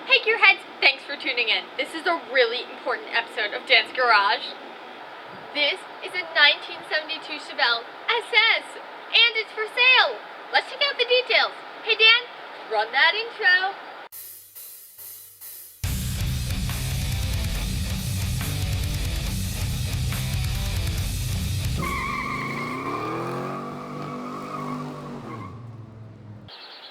Hey gearheads, thanks for tuning in. This is a really important episode of Dan's Garage. This is a 1972 Chevelle SS, and it's for sale. Let's check out the details. Hey Dan, run that intro.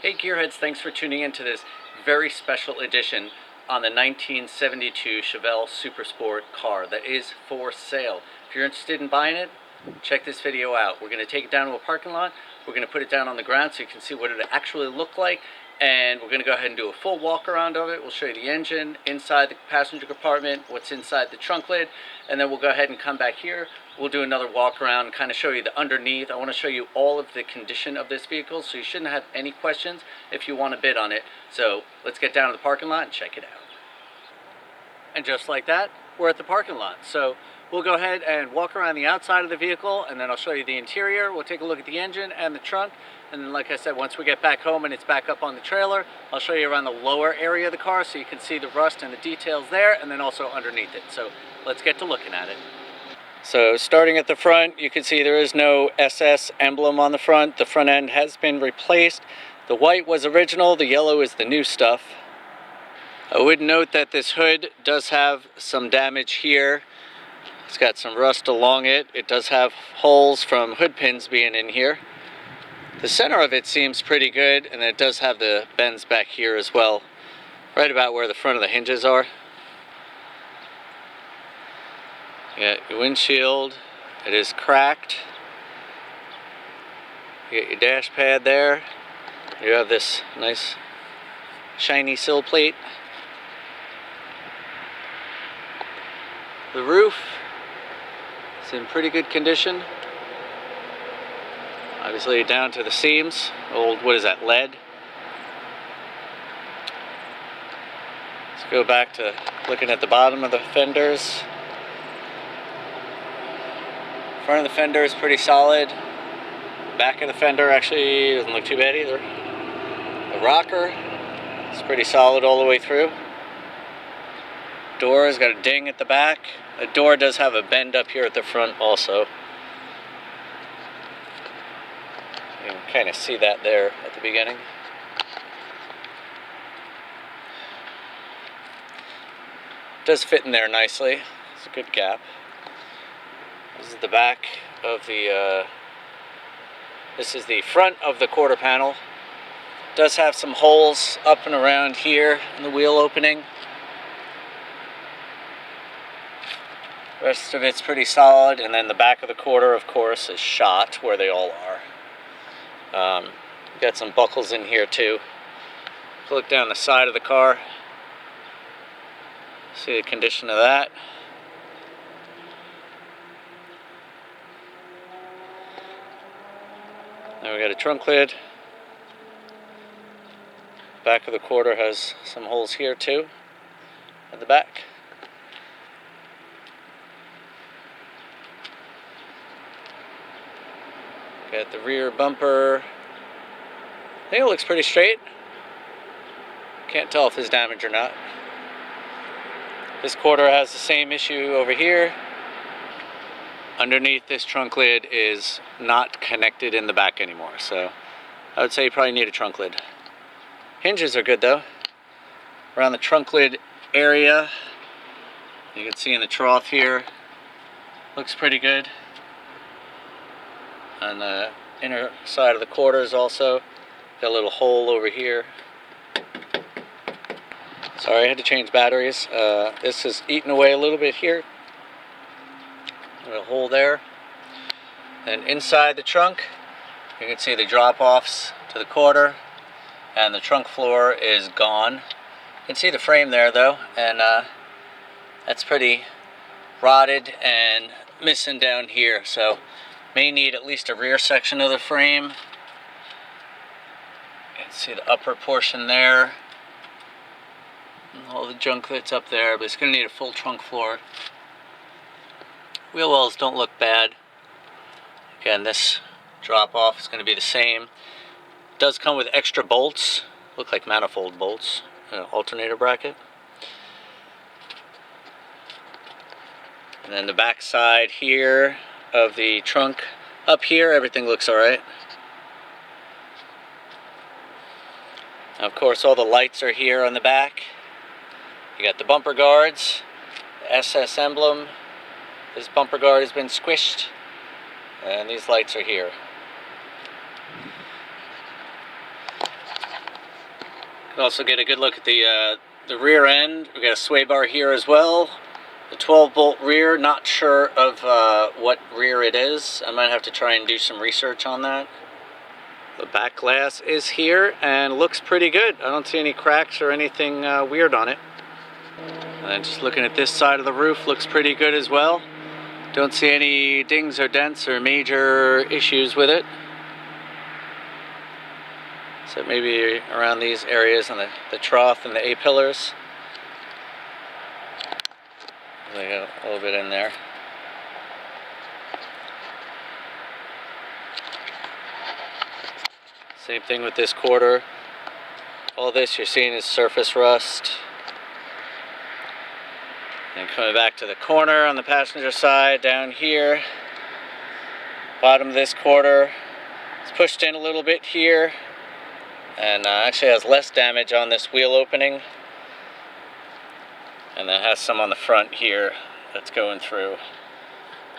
Hey gearheads, thanks for tuning in to this very special edition on the 1972 Chevelle Super Sport car that is for sale. If you're interested in buying it, check this video out. We're going to take it down to a parking lot, we're going to put it down on the ground so you can see what it actually looked like, and we're going to go ahead and do a full walk around of it. We'll show you the engine, inside the passenger compartment, what's inside the trunk lid, and then we'll go ahead and come back here. We'll do another walk around and kind of show you the underneath. I want to show you all of the condition of this vehicle, so you shouldn't have any questions if you want to bid on it. So let's get down to the parking lot and check it out. And just like that, we're at the parking lot. So we'll go ahead and walk around the outside of the vehicle, and then I'll show you the interior. We'll take a look at the engine and the trunk. And then, like I said, once we get back home and it's back up on the trailer, I'll show you around the lower area of the car so you can see the rust and the details there, and then also underneath it. So let's get to looking at it. So starting at the front, you can see there is no SS emblem on the front. The front end has been replaced. The white was original, the yellow is the new stuff. I would note that this hood does have some damage here. It's got some rust along it. It does have holes from hood pins being in here. The center of it seems pretty good, and it does have the bends back here as well, right about where the front of the hinges are. You got your windshield, it is cracked. You got your dash pad there. You have this nice shiny sill plate. The roof is in pretty good condition. Obviously down to the seams. Old, what is that, lead? Let's go back to looking at the bottom of the fenders. Front of the fender is pretty solid. Back of the fender actually doesn't look too bad either. The rocker is pretty solid all the way through. Door has got a ding at the back. The door does have a bend up here at the front also. You can kind of see that there at the beginning. It does fit in there nicely. It's a good gap. This is the back of the, this is the front of the quarter panel. It does have some holes up and around here in the wheel opening. The rest of it's pretty solid, and then the back of the quarter, of course, is shot where they all are. Got some buckles in here too. Look down the side of the car. See the condition of that. Now we got a trunk lid. Back of the quarter has some holes here too, at the back. Got the rear bumper. I think it looks pretty straight. Can't tell if there's damage or not. This quarter has the same issue over here. Underneath this trunk lid is not connected in the back anymore, so I would say you probably need a trunk lid. Hinges are good though. Around the trunk lid area, you can see in the trough here, looks pretty good. On the inner side of the quarters also, got a little hole over here. Sorry, I had to change batteries. This is eating away a little bit here. A hole there. And inside the trunk, you can see the drop-offs to the quarter, and the trunk floor is gone. You can see the frame there though, and that's pretty rotted and missing down here, so may need at least a rear section of the frame. You can see the upper portion there, and all the junk that's up there, but it's going to need a full trunk floor. Wheel wells don't look bad. Again, this drop off is going to be the same. It does come with extra bolts, look like manifold bolts. alternator bracket. And then the back side here of the trunk, up here, everything looks alright. Of course, all the lights are here on the back. You got the bumper guards, the SS emblem. This bumper guard has been squished, and these lights are here. You can also get a good look at the rear end. We got a sway bar here as well. The 12-bolt rear, not sure of what rear it is. I might have to try and do some research on that. The back glass is here and looks pretty good. I don't see any cracks or anything weird on it. And then just looking at this side of the roof, looks pretty good as well. Don't see any dings or dents or major issues with it. So maybe around these areas on the trough and the A-pillars. They got a little bit in there. Same thing with this quarter. All this you're seeing is surface rust. And coming back to the corner on the passenger side down here. Bottom of this quarter. It's pushed in a little bit here. And actually has less damage on this wheel opening. And then has some on the front here that's going through.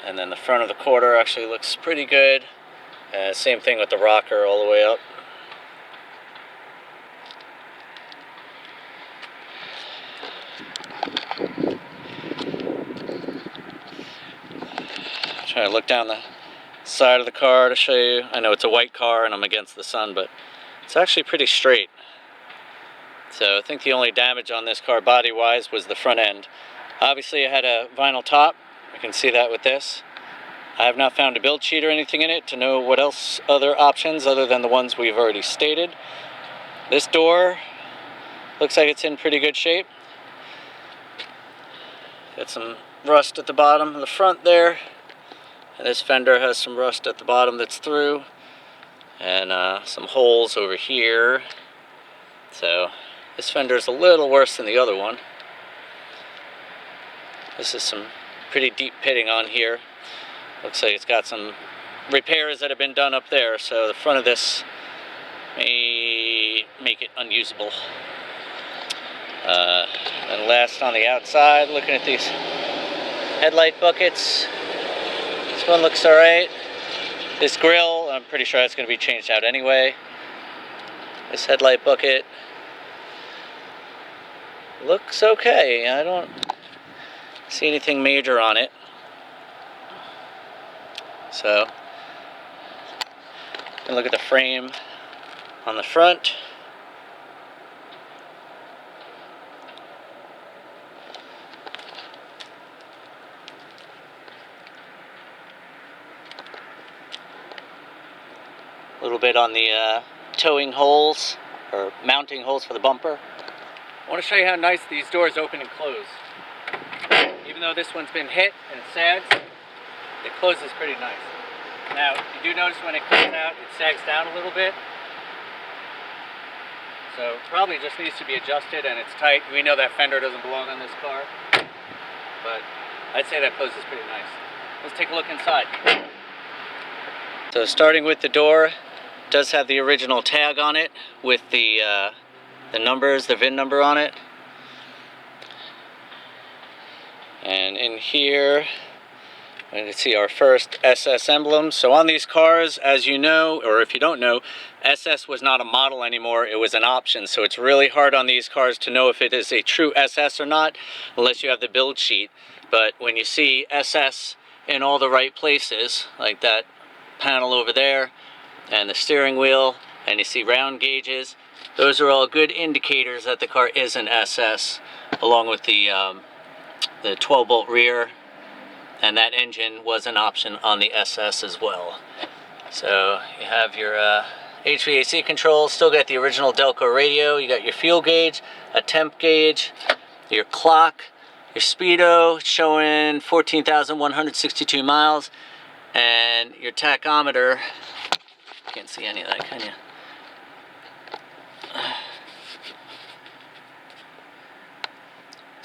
And then the front of the quarter actually looks pretty good. Same thing with the rocker all the way up. Trying to look down the side of the car to show you. I know it's a white car and I'm against the sun, but it's actually pretty straight. So I think the only damage on this car body-wise was the front end. Obviously it had a vinyl top. You can see that with this. I have not found a build sheet or anything in it to know what else other options other than the ones we've already stated. This door looks like it's in pretty good shape. Got some rust at the bottom of the front there. And this fender has some rust at the bottom that's through. And some holes over here. So this fender is a little worse than the other one. This is some pretty deep pitting on here. Looks like it's got some repairs that have been done up there, so the front of this may make it unusable. And last on the outside, looking at these headlight buckets. This one looks alright. This grill, I'm pretty sure that's going to be changed out anyway. This headlight bucket looks okay. I don't see anything major on it. So, and look at the frame on the front. A little bit on the towing holes, or mounting holes for the bumper. I want to show you how nice these doors open and close. Even though this one's been hit and it sags, it closes pretty nice. Now, you do notice when it comes out, it sags down a little bit. So, probably just needs to be adjusted and it's tight. We know that fender doesn't belong on this car. But I'd say that closes pretty nice. Let's take a look inside. So, starting with the door, it does have the original tag on it with the numbers, the VIN number on it. And in here, you can see our first SS emblem. So on these cars, as you know, or if you don't know, SS was not a model anymore, it was an option. So it's really hard on these cars to know if it is a true SS or not, unless you have the build sheet. But when you see SS in all the right places, like that panel over there, and the steering wheel, and you see round gauges, those are all good indicators that the car is an SS, along with the 12-bolt rear, and that engine was an option on the SS as well. So you have your HVAC controls, still got the original Delco radio, you got your fuel gauge, a temp gauge, your clock, your speedo showing 14,162 miles, and your tachometer. Can't see any of that, can you?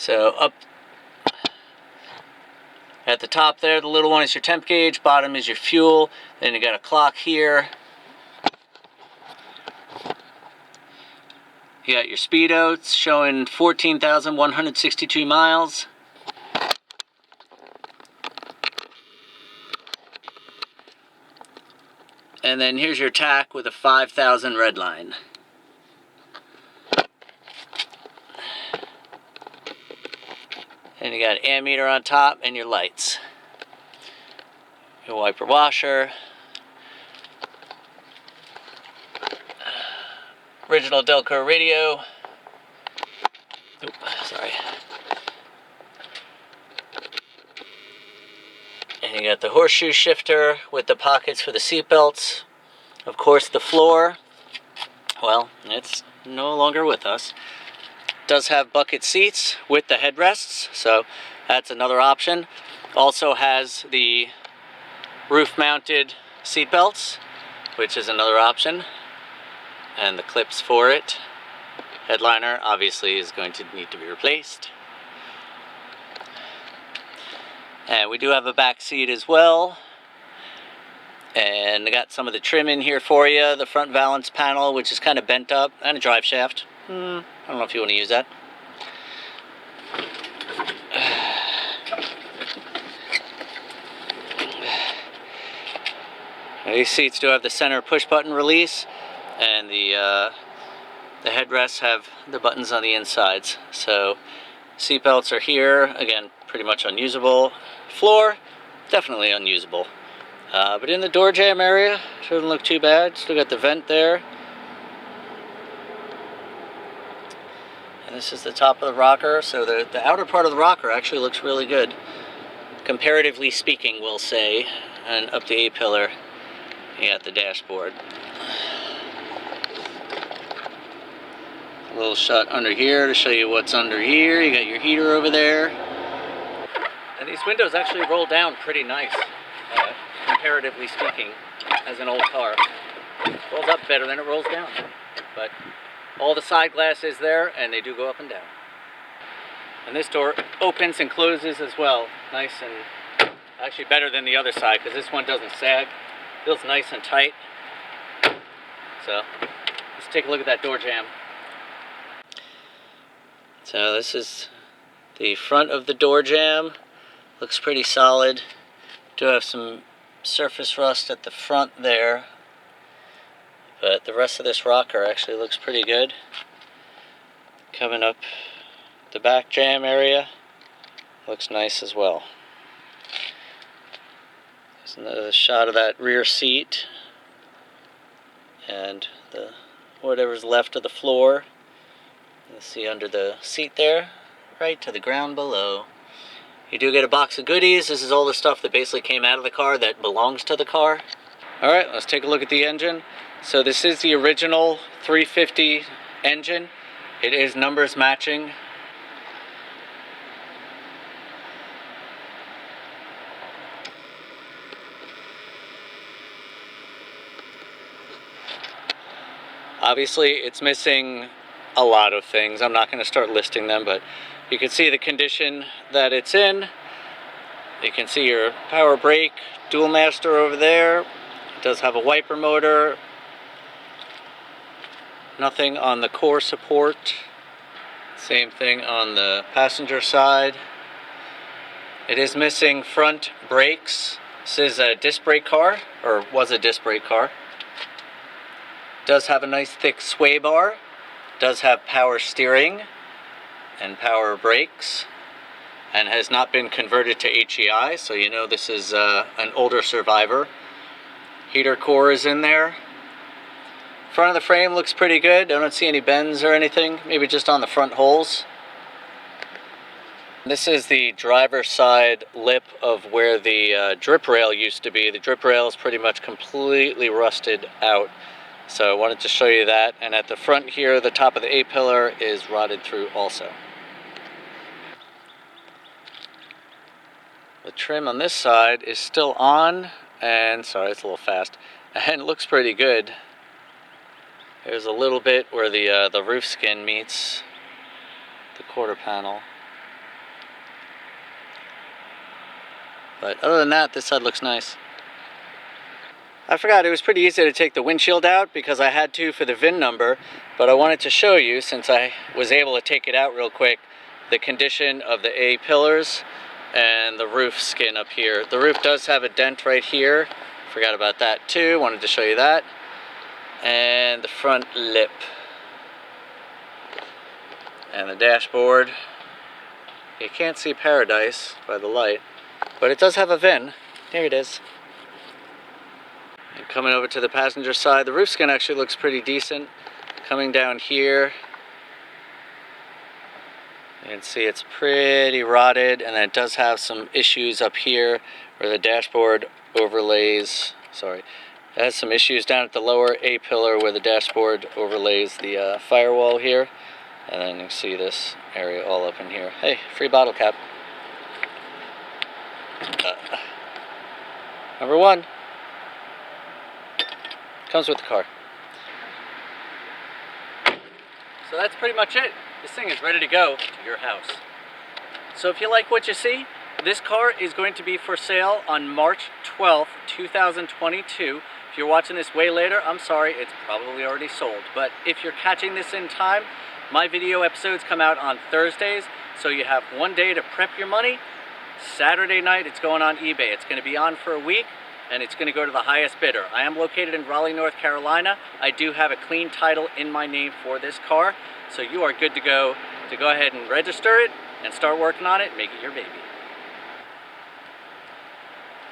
So up at the top there, the little one is your temp gauge, bottom is your fuel, then you got a clock here. You got your speedo showing 14,162 miles. And then here's your tach with a 5,000 red line. And you got an ammeter on top and your lights. Your wiper washer. Original Delco radio. Oop, sorry. And you got the horseshoe shifter with the pockets for the seat belts. Of course, the floor, well, it's no longer with us. Does have bucket seats with the headrests, so that's another option. Also has the roof-mounted seat belts, which is another option, and the clips for it. Headliner obviously is going to need to be replaced. And we do have a back seat as well. And I got some of the trim in here for you. The front valance panel, which is kind of bent up, and a drive shaft. I don't know if you want to use that. These seats do have the center push button release, and the headrests have the buttons on the insides. So seat belts are here, again, pretty much unusable. Floor, definitely unusable. But in the door jamb area, shouldn't look too bad. Still got the vent there. And this is the top of the rocker, so the outer part of the rocker actually looks really good. Comparatively speaking, we'll say. And up the A-pillar, you got the dashboard. A little shot under here to show you what's under here. You got your heater over there. And these windows actually roll down pretty nice. Comparatively speaking, as an old car. It rolls up better than it rolls down. But all the side glass is there, and they do go up and down. And this door opens and closes as well. Nice and actually better than the other side, because this one doesn't sag. Feels nice and tight. So let's take a look at that door jamb. So this is the front of the door jamb. Looks pretty solid. Do have some surface rust at the front there, but the rest of this rocker actually looks pretty good. Coming up the back jamb area, looks nice as well. There's another shot of that rear seat and whatever's left of the floor. You see under the seat there, right to the ground below. You do get a box of goodies. This is all the stuff that basically came out of the car that belongs to the car. Alright, let's take a look at the engine. So this is the original 350 engine. It is numbers matching. Obviously, it's missing a lot of things. I'm not going to start listing them, but you can see the condition that it's in. You can see your power brake, dual master over there. It does have a wiper motor. Nothing on the core support. Same thing on the passenger side. It is missing front brakes. This is a disc brake car, or was a disc brake car. Does have a nice thick sway bar. Does have power steering and power brakes, and has not been converted to HEI, so you know this is an older survivor. Heater core is in there. Front of the frame looks pretty good. I don't see any bends or anything, maybe just on the front holes. This is the driver's side lip of where the drip rail used to be. The drip rail is pretty much completely rusted out. So I wanted to show you that. And at the front here, the top of the A-pillar is rotted through also. The trim on this side is still on, and sorry, it's a little fast, and it looks pretty good. There's a little bit where the roof skin meets the quarter panel. But other than that, this side looks nice. I forgot, it was pretty easy to take the windshield out because I had to for the VIN number, but I wanted to show you, since I was able to take it out real quick, the condition of the A-pillars and the roof skin up here. The roof does have a dent right here. Forgot about that too, wanted to show you that. And the front lip. And the dashboard. You can't see paradise by the light, but it does have a VIN. Here it is. And coming over to the passenger side, the roof skin actually looks pretty decent. Coming down here, you can see it's pretty rotted, and then it does have some issues up here where the dashboard overlays, it has some issues down at the lower A-pillar where the dashboard overlays the firewall here. And then you can see this area all up in here. Hey, free bottle cap. Number one. Comes with the car. So that's pretty much it. This thing is ready to go to your house. So if you like what you see, this car is going to be for sale on March 12th, 2022. If you're watching this way later, I'm sorry, it's probably already sold. But if you're catching this in time, my video episodes come out on Thursdays, so you have one day to prep your money. Saturday night, it's going on eBay. It's going to be on for a week, and it's going to go to the highest bidder. I am located in Raleigh, North Carolina. I do have a clean title in my name for this car, so you are good to go ahead and register it and start working on it and make it your baby.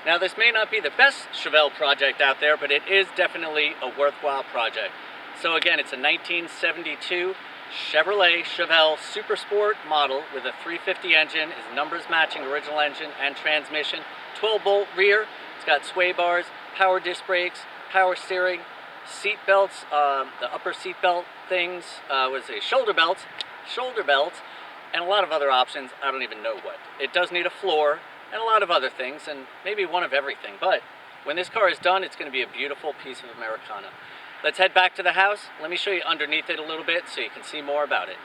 Now, this may not be the best Chevelle project out there, but it is definitely a worthwhile project. So again, it's a 1972 Chevelle Super Sport model with a 350 engine, is numbers matching original engine and transmission, 12-bolt rear. It's got sway bars, power disc brakes, power steering, seat belts, the upper seat belt things, shoulder belts, and a lot of other options. I don't even know what. It does need a floor and a lot of other things, and maybe one of everything. But when this car is done, it's going to be a beautiful piece of Americana. Let's head back to the house. Let me show you underneath it a little bit so you can see more about it.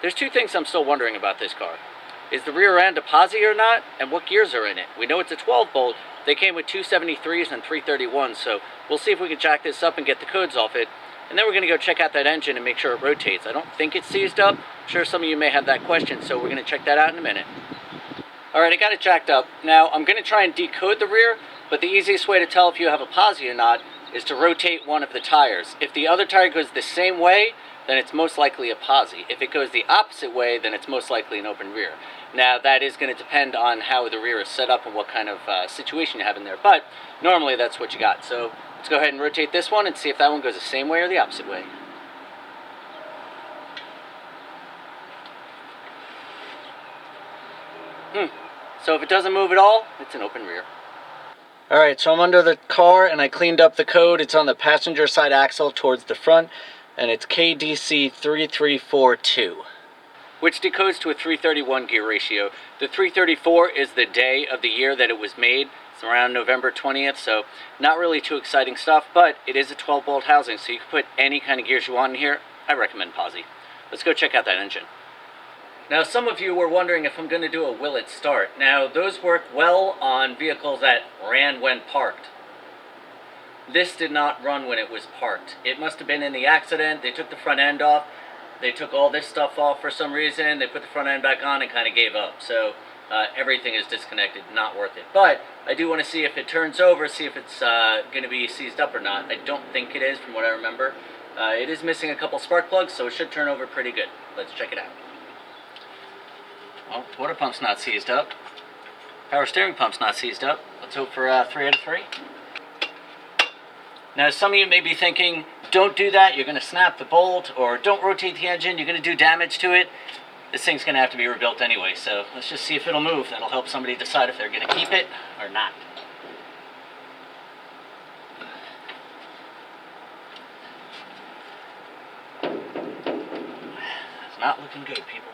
There's two things I'm still wondering about this car. Is the rear end a posi or not? And what gears are in it? We know it's a 12-bolt. They came with 273s and 331s, so we'll see if we can jack this up and get the codes off it. And then we're going to go check out that engine and make sure it rotates. I don't think it's seized up. I'm sure some of you may have that question, so we're going to check that out in a minute. Alright, I got it jacked up. Now, I'm going to try and decode the rear, but the easiest way to tell if you have a posi or not is to rotate one of the tires. If the other tire goes the same way, then it's most likely a posi. If it goes the opposite way, then it's most likely an open rear. Now, that is going to depend on how the rear is set up and what kind of situation you have in there, but normally that's what you got. So let's go ahead and rotate this one and see if that one goes the same way or the opposite way. So if it doesn't move at all, it's an open rear. Alright, so I'm under the car and I cleaned up the code. It's on the passenger side axle towards the front, and it's KDC 3342, which decodes to a 331 gear ratio. The 334 is the day of the year that it was made. It's around November 20th, so not really too exciting stuff, but it is a 12-bolt housing, so you can put any kind of gears you want in here. I recommend posi. Let's go check out that engine. Now, some of you were wondering if I'm going to do a will it start. Now, those work well on vehicles that ran when parked. This did not run when it was parked. It must have been in the accident. They took the front end off. They took all this stuff off for some reason. They put the front end back on and kind of gave up. So everything is disconnected, not worth it. But I do want to see if it turns over, see if it's going to be seized up or not. I don't think it is from what I remember. It is missing a couple spark plugs, so it should turn over pretty good. Let's check it out. Well, water pump's not seized up. Power steering pump's not seized up. Let's hope for 3 out of 3. Now, some of you may be thinking, don't do that, you're going to snap the bolt, or don't rotate the engine, you're going to do damage to it. This thing's going to have to be rebuilt anyway, so let's just see if it'll move. That'll help somebody decide if they're going to keep it or not. It's not looking good, people.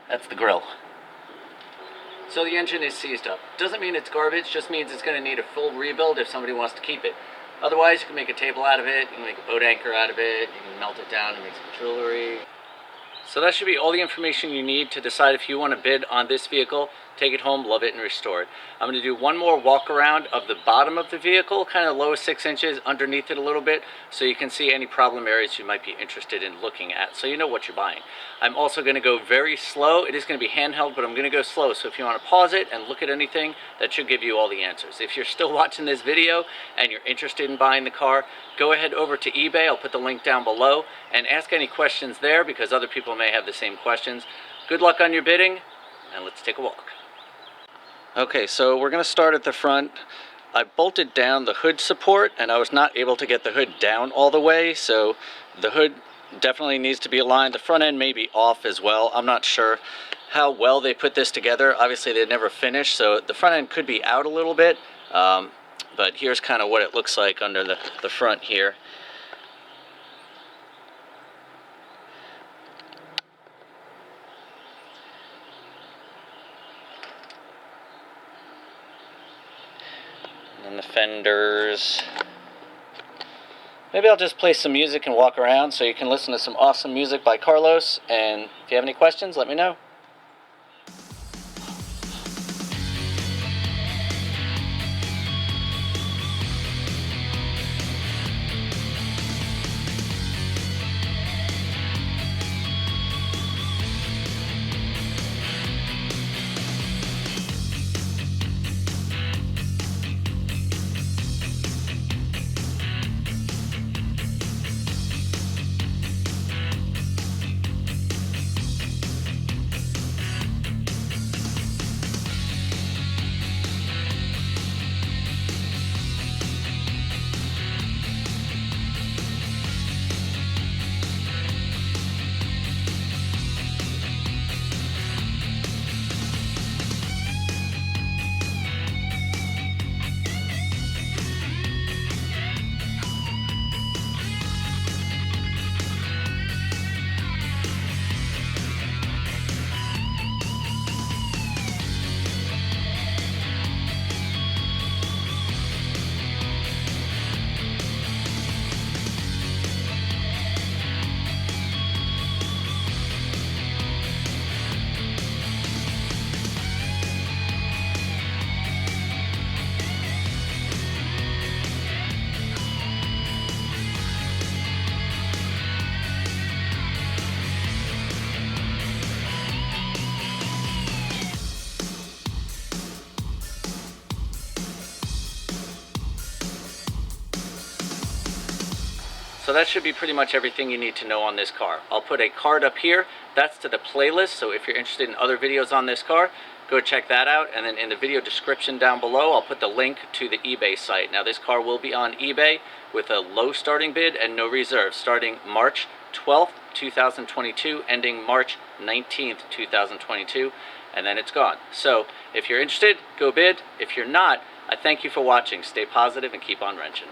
That's the grill. So the engine is seized up. Doesn't mean it's garbage, just means it's going to need a full rebuild if somebody wants to keep it. Otherwise, you can make a table out of it, you can make a boat anchor out of it, you can melt it down and make some jewelry. So that should be all the information you need to decide if you want to bid on this vehicle, take it home, love it, and restore it. I'm going to do one more walk around of the bottom of the vehicle, kind of lowest 6 inches, underneath it a little bit, so you can see any problem areas you might be interested in looking at, so you know what you're buying. I'm also going to go very slow. It is going to be handheld, but I'm going to go slow, so if you want to pause it and look at anything, that should give you all the answers. If you're still watching this video and you're interested in buying the car, go ahead over to eBay. I'll put the link down below, and ask any questions there, because other people may have the same questions. Good luck on your bidding, and let's take a walk. Okay, so we're going to start at the front. I bolted down the hood support, and I was not able to get the hood down all the way, so the hood definitely needs to be aligned. The front end may be off as well. I'm not sure how well they put this together. Obviously, they never finished, so the front end could be out a little bit, but here's kind of what it looks like under the front here. And the fenders. Maybe I'll just play some music and walk around so you can listen to some awesome music by Carlos, and if you have any questions, let me know. So that should be pretty much everything you need to know on this car. I'll put a card up here. That's to the playlist, so if you're interested in other videos on this car, go check that out. And then in the video description down below, I'll put the link to the eBay site. Now this car will be on eBay with a low starting bid and no reserve, starting March 12th, 2022, ending March 19th, 2022, and then it's gone. So if you're interested, go bid. If you're not, I thank you for watching. Stay positive and keep on wrenching.